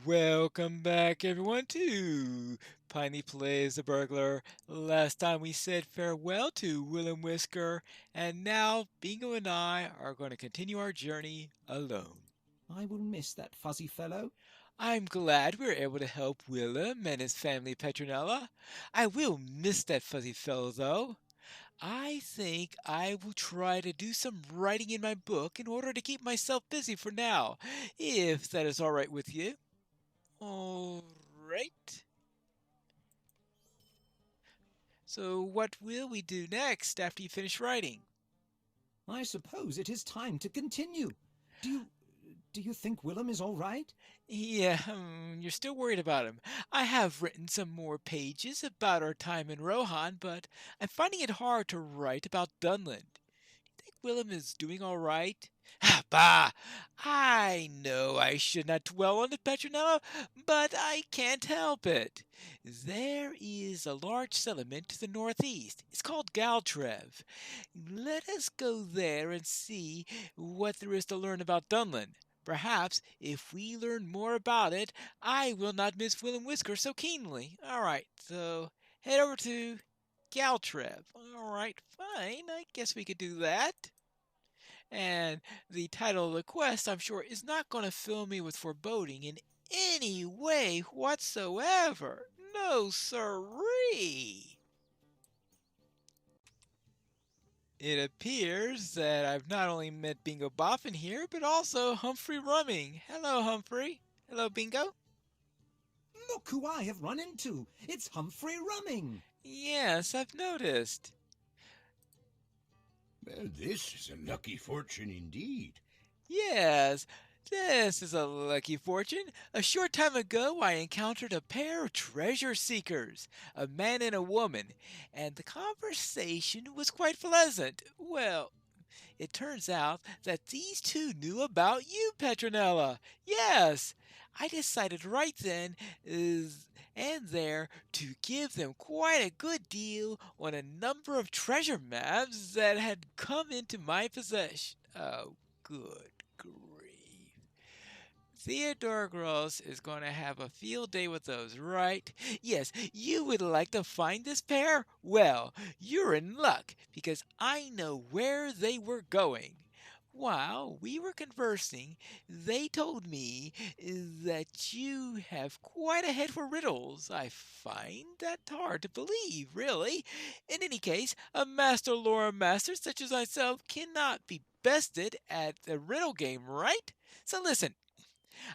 Welcome back, everyone, to Piney Plays the Burglar. Last time we said farewell to Will and Whisker, and now Bingo and I are going to continue our journey alone. I will miss that fuzzy fellow. I'm glad we were able to help Willem and his family Petronella. I will miss that fuzzy fellow, though. I think I will try to do some writing in my book in order to keep myself busy for now, if that is all right with you. All right. So, what will we do next after you finish writing? I suppose it is time to continue. Do you do you think Willem is all right? Yeah, you're still worried about him. I have written some more pages about our time in Rohan, but I'm finding it hard to write about Dunland. Think Willem is doing all right? Ah, bah! I know I should not dwell on it, Petronella, but I can't help it. There is a large settlement to the northeast. It's called Galtrev. Let us go there and see what there is to learn about Dunland. Perhaps, if we learn more about it, I will not miss Will and Whisker so keenly. All right, so head over to Galtrev. All right, fine. I guess we could do that. And the title of the quest, I'm sure, is not going to fill me with foreboding in any way whatsoever. No, sirree. It appears that I've not only met Bingo Boffin here, but also Humphrey Rumming. Hello, Humphrey. Hello, Bingo. Look who I have run into. It's Humphrey Rumming. Yes, I've noticed. Well, this is a lucky fortune indeed. Yes, this is a lucky fortune. A short time ago, I encountered a pair of treasure seekers, a man and a woman, and the conversation was quite pleasant. Well, it turns out that these two knew about you, Petronella. Yes, I decided right then and there to give them quite a good deal on a number of treasure maps that had come into my possession. Oh, good grief. Theodore Gross is going to have a field day with those, right? Yes, you would like to find this pair? Well, you're in luck because I know where they were going. While we were conversing, they told me that you have quite a head for riddles. I find that hard to believe, really. In any case, a master lore master such as myself cannot be bested at the riddle game, right? So listen,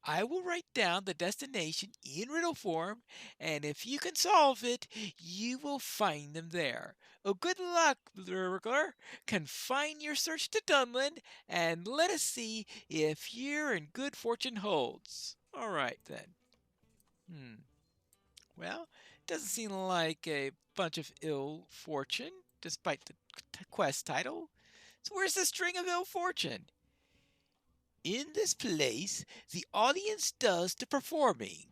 I will write down the destination in riddle form, and if you can solve it, you will find them there. Oh, good luck, burglar. Confine your search to Dunland, and let us see if you're in good fortune holds. All right, then. Hmm. Well, doesn't seem like a bunch of ill fortune, despite the quest title. So where's the string of ill fortune? In this place, the audience does the performing.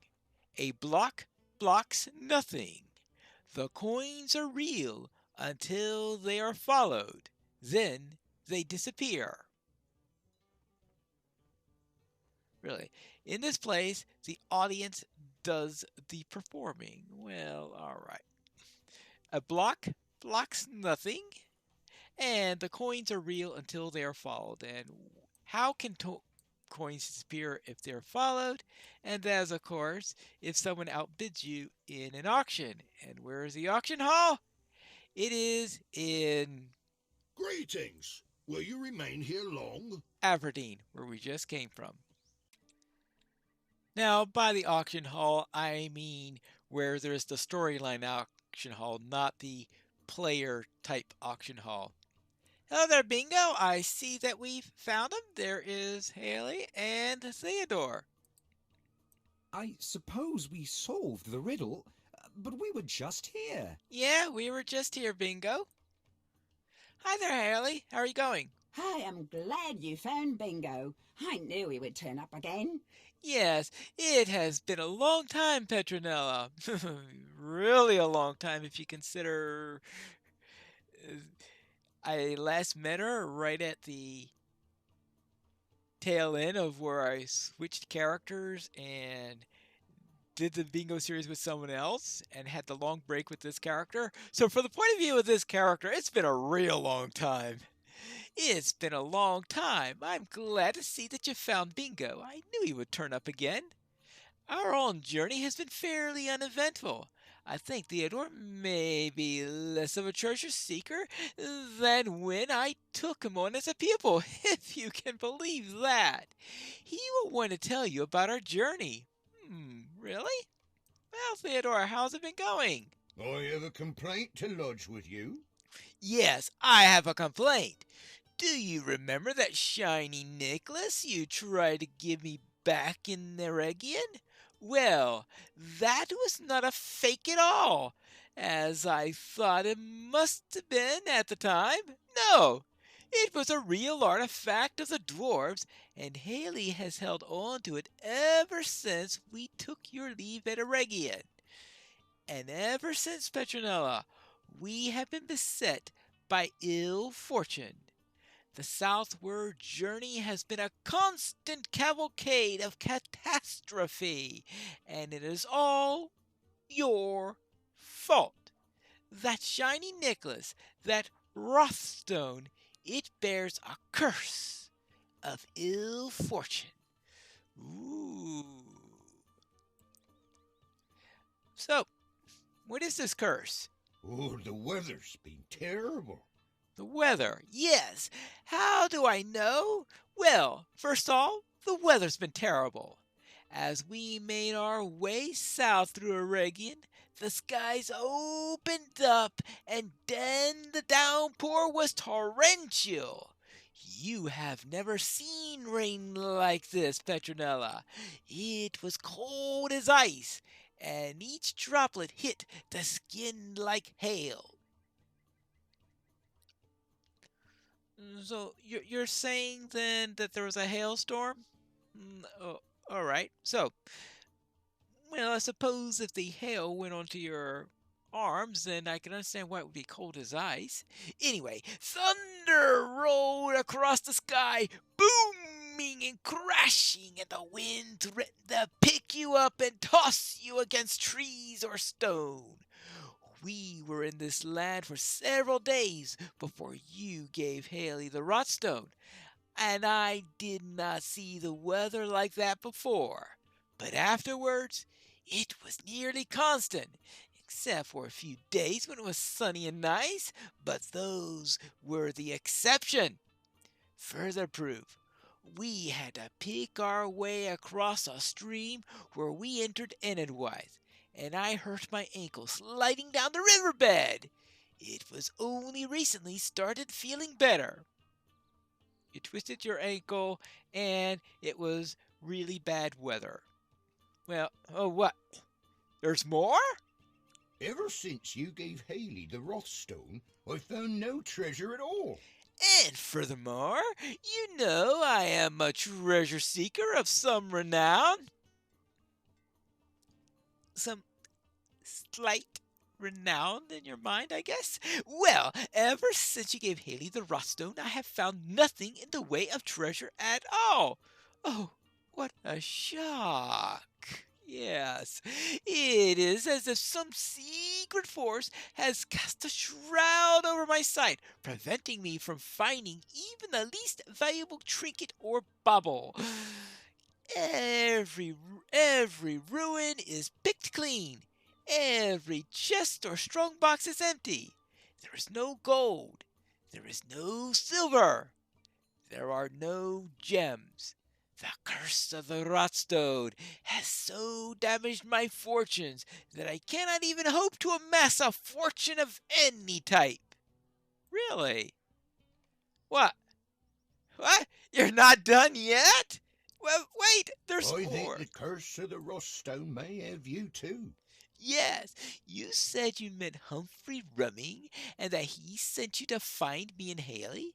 A block blocks nothing. The coins are real until they are followed. Then they disappear. Really. In this place, the audience does the performing. Well, alright. A block blocks nothing, and the coins are real until they are followed. And how can coins disappear if they're followed? And that is, of course, if someone outbids you in an auction. And where is the auction hall? It is in Greetings. Will you remain here long? Aberdeen, where we just came from. Now, by the auction hall, I mean where there's the storyline auction hall, not the player type auction hall. Hello there, Bingo. I see that we've found them. There is Haley and Theodore. I suppose we solved the riddle, but we were just here. Yeah, we were just here, Bingo. Hi there, Haley. How are you going? I am glad you found Bingo. I knew he would turn up again. Yes, it has been a long time, Petronella. Really a long time if you consider I last met her right at the tail end of where I switched characters and did the bingo series with someone else and had the long break with this character. So, from the point of view of this character, it's been a real long time. It's been a long time. I'm glad to see that you found Bingo. I knew he would turn up again. Our own journey has been fairly uneventful. I think Theodore may be less of a treasure seeker than when I took him on as a pupil, if you can believe that. He will want to tell you about our journey. Really? Well, Theodore, how's it been going? I have a complaint to lodge with you. Yes, I have a complaint. Do you remember that shiny necklace you tried to give me back in Neregion? Well, that was not a fake at all, as I thought it must have been at the time. No, it was a real artifact of the dwarves, and Haley has held on to it ever since we took your leave at Eregion. And ever since Petronella, we have been beset by ill fortune. The southward journey has been a constant cavalcade of catastrophe, and it is all your fault. That shiny necklace, that Rothstone, it bears a curse of ill fortune. Ooh. So, what is this curse? Oh, the weather's been terrible. The weather, yes. How do I know? Well, first of all, the weather's been terrible. As we made our way south through Eregion, the skies opened up, and then the downpour was torrential. You have never seen rain like this, Petronella. It was cold as ice, and each droplet hit the skin like hail. So you're saying then that there was a hailstorm? Oh, all right. So, well, I suppose if the hail went onto your arms, then I can understand why it would be cold as ice. Anyway, thunder rolled across the sky, booming and crashing, and the wind threatened to pick you up and toss you against trees or stone. We were in this land for several days before you gave Haley the Rotstone, and I did not see the weather like that before. But afterwards, it was nearly constant, except for a few days when it was sunny and nice, but those were the exception. Further proof, we had to pick our way across a stream where we entered Enedwise, and I hurt my ankle sliding down the riverbed. It was only recently started feeling better. You twisted your ankle, and it was really bad weather. Well, oh, what? There's more? Ever since you gave Haley the Rothstone, I've found no treasure at all. And furthermore, you know I am a treasure seeker of some renown. Some slight renown in your mind, I guess? Well, ever since you gave Haley the Rothstone, I have found nothing in the way of treasure at all. Oh, what a shock. Yes, it is as if some secret force has cast a shroud over my sight, preventing me from finding even the least valuable trinket or bauble. Every ruin is picked clean. Every chest or strong box is empty. There is no gold. There is no silver. There are no gems. The curse of the Rotstone has so damaged my fortunes that I cannot even hope to amass a fortune of any type. Really? What? What? You're not done yet? Well, wait, there's I more. think the curse of the Rothstone may have you too. Yes, you said you met Humphrey Rumming and that he sent you to find me and Haley?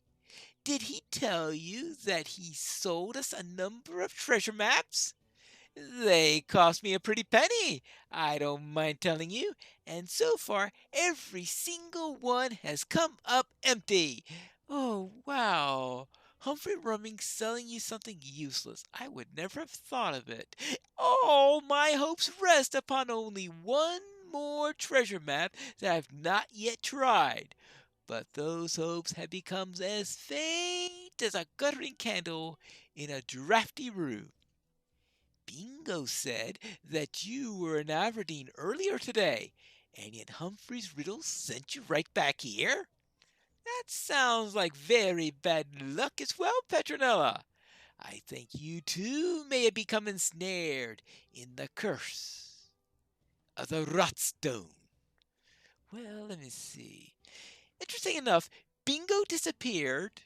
Did he tell you that he sold us a number of treasure maps? They cost me a pretty penny, I don't mind telling you, and so far every single one has come up empty. Oh, wow. Humphrey Rumming selling you something useless. I would never have thought of it. All my hopes rest upon only one more treasure map that I've not yet tried. But those hopes have become as faint as a guttering candle in a drafty room. Bingo said that you were in Aberdeen earlier today, and yet Humphrey's riddle sent you right back here? That sounds like very bad luck as well, Petronella. I think you too may have become ensnared in the curse of the Rotstone. Well, let me see. Interesting enough, Bingo disappeared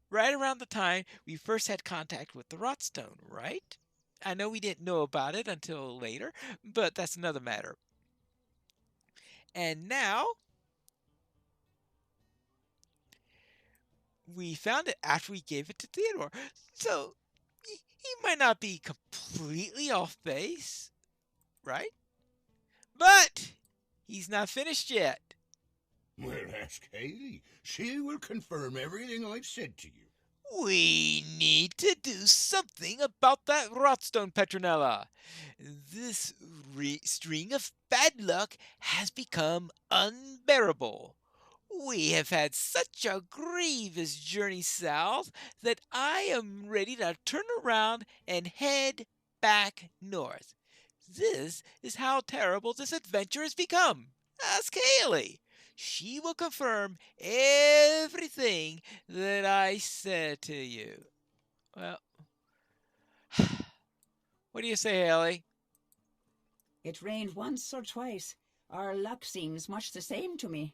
right around the time we first had contact with the Rotstone, right? I know we didn't know about it until later, but that's another matter. And now we found it after we gave it to Theodore. So he might not be completely off base, right? But he's not finished yet. Well, ask Haley. She will confirm everything I've said to you. We need to do something about that Rotstone, Petronella. This string of bad luck has become unbearable. We have had such a grievous journey south that I am ready to turn around and head back north. This is how terrible this adventure has become. Ask Haley. She will confirm everything that I said to you. Well, what do you say, Haley? It rained once or twice. Our luck seems much the same to me.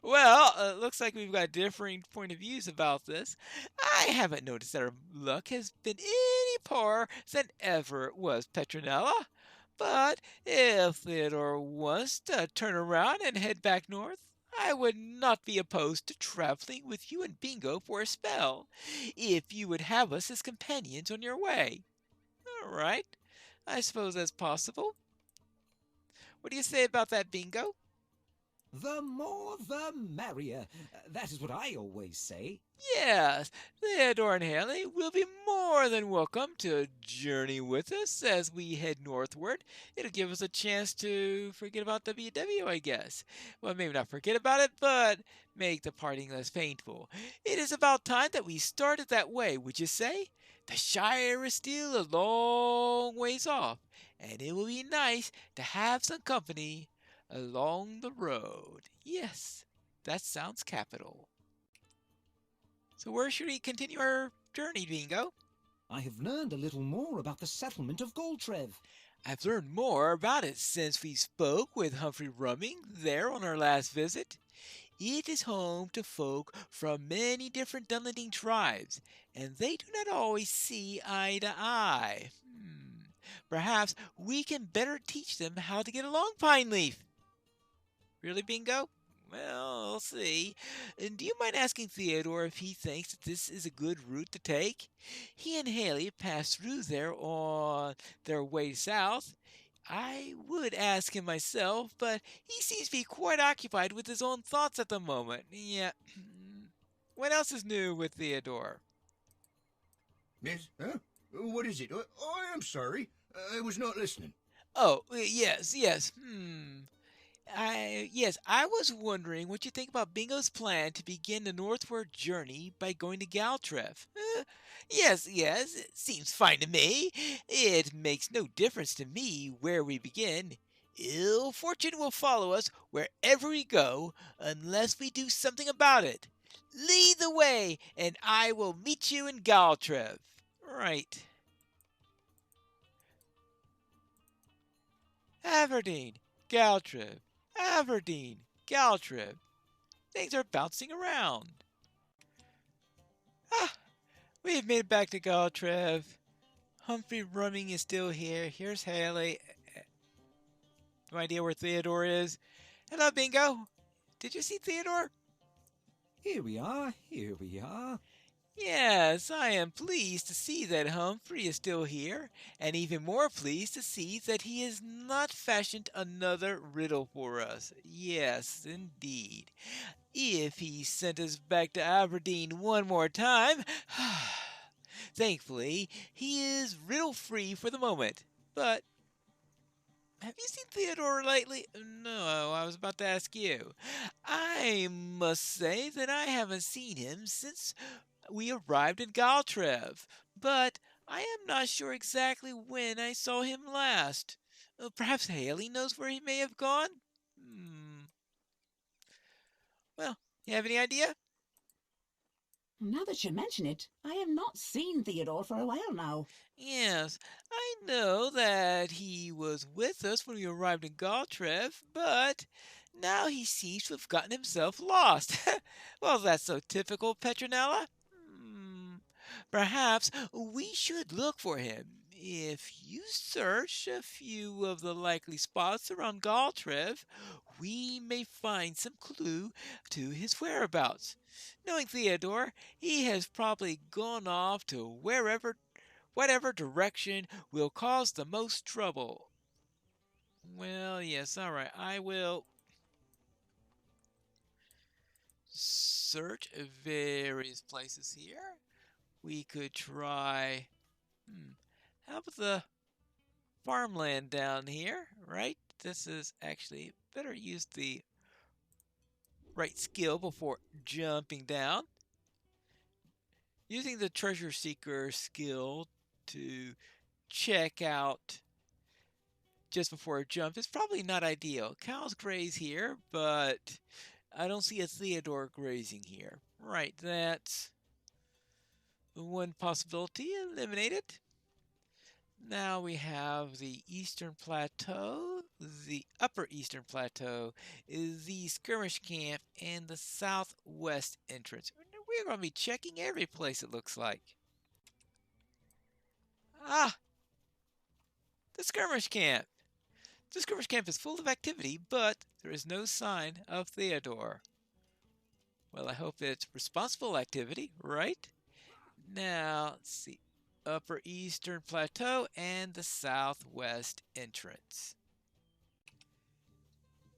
Well, it looks like we've got differing point of views about this. I haven't noticed that our luck has been any poorer than ever it was, Petronella. But if Theodore wants to turn around and head back north, I would not be opposed to traveling with you and Bingo for a spell, if you would have us as companions on your way. All right, I suppose that's possible. What do you say about that, Bingo? The more the merrier. That is what I always say. Yes, Theodore and Haley will be more than welcome to journey with us as we head northward. It'll give us a chance to forget about WW, I guess. Well, maybe not forget about it, but make the parting less painful. It is about time that we started that way, would you say? The Shire is still a long ways off, and it will be nice to have some company along the road. Yes, that sounds capital. So where should we continue our journey, Bingo? I have learned a little more about the settlement of Goltrev. I've learned more about it since we spoke with Humphrey Rumming there on our last visit. It is home to folk from many different Dunlending tribes, and they do not always see eye to eye. Perhaps we can better teach them how to get along, Pineleaf. Really, Bingo? Well, we'll see. And do you mind asking Theodore if he thinks that this is a good route to take? He and Haley passed through there on their way south. I would ask him myself, but he seems to be quite occupied with his own thoughts at the moment. Yeah. What else is new with Theodore? Yes? Huh? What is it? Oh, I'm sorry. I was not listening. Oh, yes. I was wondering what you think about Bingo's plan to begin the northward journey by going to Galtrev. Yes, it seems fine to me. It makes no difference to me where we begin. Ill fortune will follow us wherever we go unless we do something about it. Lead the way, and I will meet you in Galtrev. Right. Aberdeen, Galtrev. Aberdeen, Galtrev. Things are bouncing around. We've made it back to Galtrev. Humphrey Rumming is still here. Here's Haley. No idea where Theodore is. Hello, Bingo. Did you see Theodore? Here we are, here we are. Yes, I am pleased to see that Humphrey is still here, and even more pleased to see that he has not fashioned another riddle for us. Yes, indeed. If he sent us back to Aberdeen one more time, thankfully, he is riddle free for the moment. But have you seen Theodore lately? No, I was about to ask you. I must say that I haven't seen him since we arrived in Galtrev, but I am not sure exactly when I saw him last. Perhaps Haley knows where he may have gone? Hmm. Well, you have any idea? Now that you mention it, I have not seen Theodore for a while now. Yes, I know that he was with us when we arrived in Galtrev, but now he seems to have gotten himself lost. Well, that's so typical, Petronella. Perhaps we should look for him. If you search a few of the likely spots around Galtrev, we may find some clue to his whereabouts. Knowing Theodore, he has probably gone off to whatever direction will cause the most trouble. Well, yes, all right. I will search various places here. We could try. How about the farmland down here, right? This is actually better use the right skill before jumping down. Using the treasure seeker skill to check out just before a jump is probably not ideal. Cows graze here, but I don't see a Theodore grazing here. Right, that's one possibility eliminated. Now we have the Eastern Plateau, the Upper Eastern Plateau, the skirmish camp, and the southwest entrance. We're going to be checking every place, it looks like. Ah, the skirmish camp. The skirmish camp is full of activity, but there is no sign of Theodore. Well, I hope it's responsible activity, right? Now, let's see. Upper Eastern Plateau and the southwest entrance.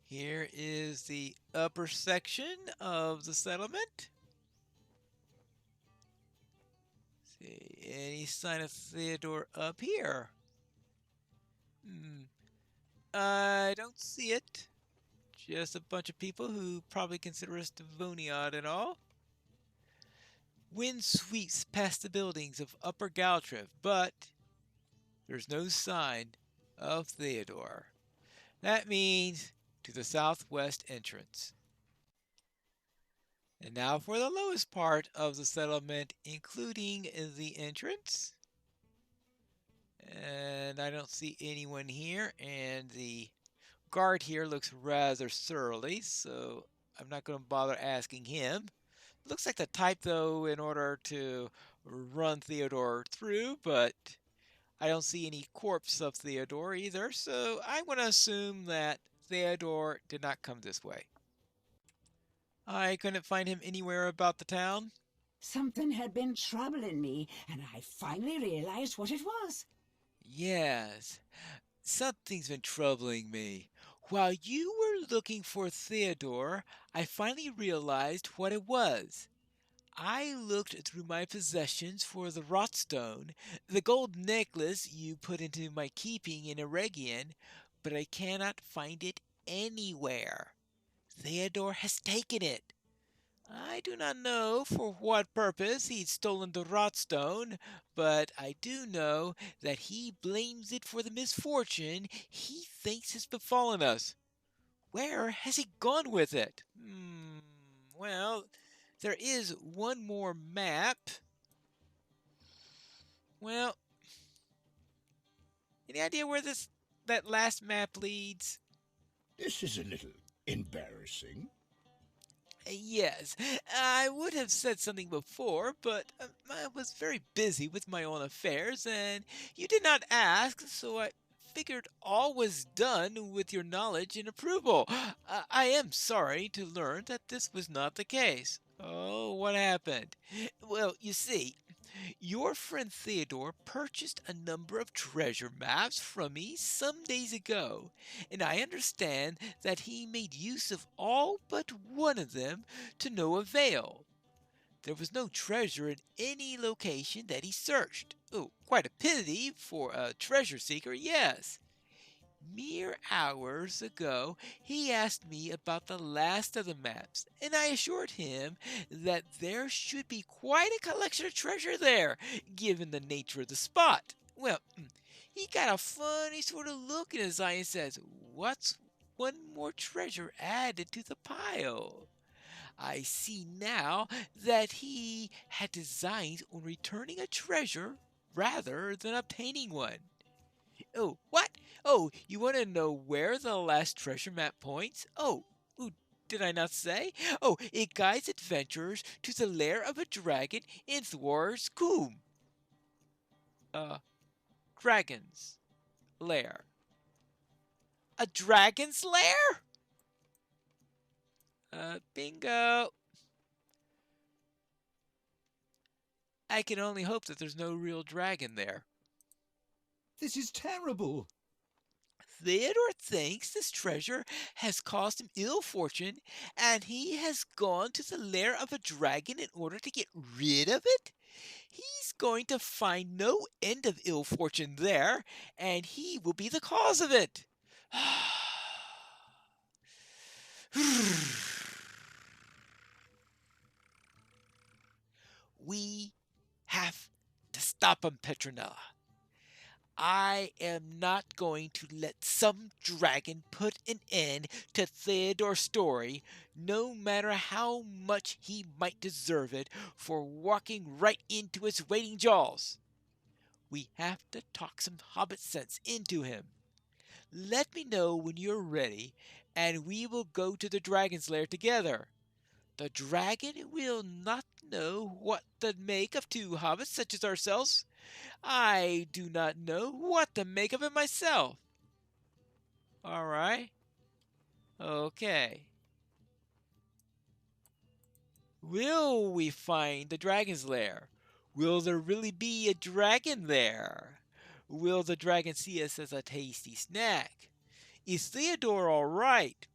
Here is the upper section of the settlement. See, any sign of Theodore up here? I don't see it. Just a bunch of people who probably consider us Devoniad and all. Wind sweeps past the buildings of Upper Galtrev, but there's no sign of Theodore. That means to the southwest entrance. And now for the lowest part of the settlement, including the entrance. And I don't see anyone here, and the guard here looks rather surly, so I'm not going to bother asking him. Looks like the type, though, in order to run Theodore through, but I don't see any corpse of Theodore either, so I'm going to assume that Theodore did not come this way. I couldn't find him anywhere about the town. Something had been troubling me, and I finally realized what it was. Yes, something's been troubling me. While you were looking for Theodore, I finally realized what it was. I looked through my possessions for the Rotstone, the gold necklace you put into my keeping in Eregion, but I cannot find it anywhere. Theodore has taken it. I do not know for what purpose he'd stolen the Rotstone, but I do know that he blames it for the misfortune he thinks has befallen us. Where has he gone with it? Well, there is one more map. Well, any idea where that last map leads? This is a little embarrassing. Yes, I would have said something before, but I was very busy with my own affairs, and you did not ask, so I figured all was done with your knowledge and approval. I am sorry to learn that this was not the case. Oh, what happened? Well, you see, your friend Theodore purchased a number of treasure maps from me some days ago, and I understand that he made use of all but one of them to no avail. There was no treasure in any location that he searched. Oh, quite a pity for a treasure seeker, yes. Mere hours ago, he asked me about the last of the maps, and I assured him that there should be quite a collection of treasure there, given the nature of the spot. Well, he got a funny sort of look in his eye and says, "What's one more treasure added to the pile?" I see now that he had designs on returning a treasure rather than obtaining one. Oh, what? Oh, you want to know where the last treasure map points? Oh, did I not say? Oh, it guides adventurers to the lair of a dragon in Thor's Combe. Uh, Dragon's lair. A dragon's lair? Bingo. I can only hope that there's no real dragon there. This is terrible. Theodore thinks this treasure has caused him ill fortune, and he has gone to the lair of a dragon in order to get rid of it. He's going to find no end of ill fortune there, and he will be the cause of it. We have to stop him, Petronella. I am not going to let some dragon put an end to Theodore's story, no matter how much he might deserve it for walking right into its waiting jaws. We have to talk some hobbit sense into him. Let me know when you're ready, and we will go to the dragon's lair together. The dragon will not know what to make of two hobbits such as ourselves. I do not know what to make of it myself. All right. Okay. Will we find the dragon's lair? Will there really be a dragon there? Will the dragon see us as a tasty snack? Is Theodore all right?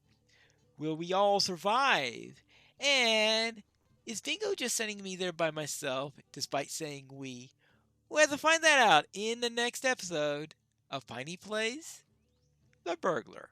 Will we all survive? And is Bingo just sending me there by myself, despite saying we? We'll have to find that out in the next episode of Piney Plays The Burglar.